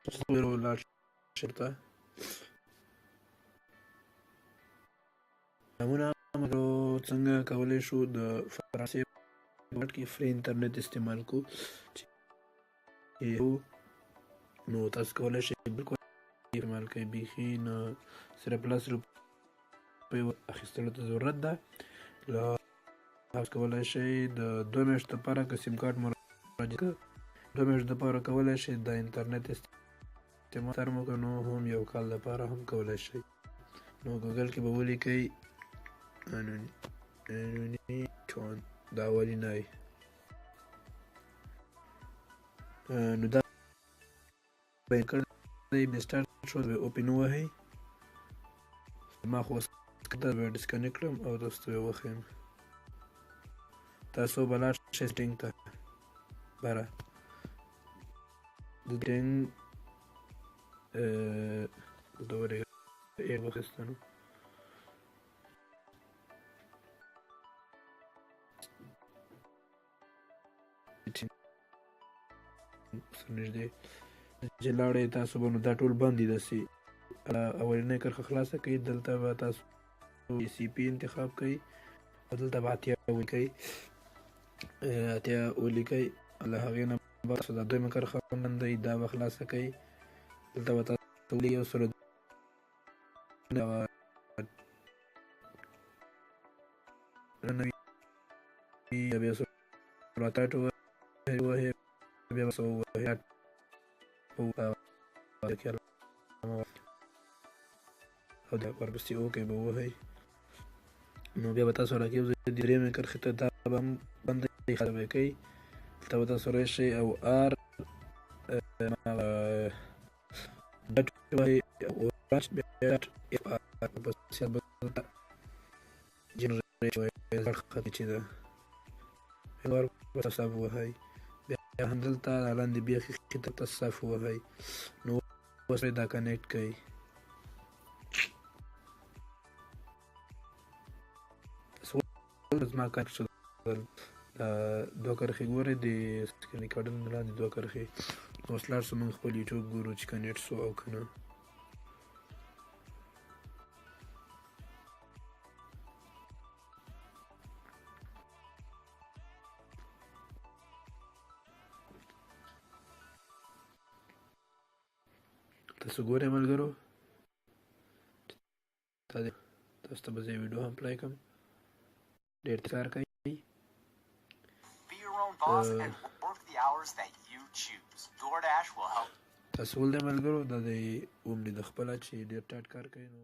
ولاړ شي ته نمونه څنګه کولی شو د فرانسې په کې فری انټرنیټ استعمال کو چې نو تاسو کولی شئ بالکل استعمال کوئ بیخي نه صرف 10 روپۍ اخیستلو ته ضرورت ده تاسو کولی شئ د 2 میاشتو لپاره که سیم کارت مو راجع کړه 2 میاشتو لپاره کولی شئ د انټرنیټ استعمال تر مو که نو هم 1 کال لپاره هم کولی شئ نو ګوګل کې به ولیکئ انونیټون دا اولینی نو دا به یې کړی بیا سټارټ شو بیا اوپن ووهئ ما خو اوس به ډسکنیکټ کړم او تاسو ته یې وښیم تاسو به لاړ شئ سټینګ ته بره د سټینګ دلته ورېږه ایډ واخیسته نو نږدې چې لاړئ تاسو به نو دا ټول بند دي داسې اولنۍ کرښه خلاصه کړئ دلته به تاسو سی پي انتخاب کړئ او دلته به اتیا ولیکئ له هغې نه به تاسو دا دویمه کرښه بندوئ دا به خلاصه کړئ دلته به تاسو ولیکئ 192 بیا 168 ووهئ بیا به 168 او دا ورپسې اوکې به ووهئ نو بیا به تاسو راکې د درېیمې کرښې ته دا به هم بندوئ ښکته به یې کوئ دلته به تاسو راشئ او آر ډټ ووهئ او اورانج بیا ډټ اف آر ورپسې به جنریټ ووهئ ختمې چې ده ورپسې صف ووهئ بیا همدلته لاندې بیا ښیښې ته تاسو صف ووهئ نو اوس دا کنیکټ کوئ زما کنیکټ شو دا 2 کرښې ګورئ د سکرین ریکارډر نه لاندې 2 کرښې اوس لاړ شو موږ خپل یوټیوب ګورو چې کنیکټ شو او که نه تاسو ګورئ ملګرو تاسو ته به زه ویډیو هم پلی کړم ډېر تکرار کوي تاسو ولدی ملګرو دا د اوملي د خپله چې ډېر ټاټ کار کوي نو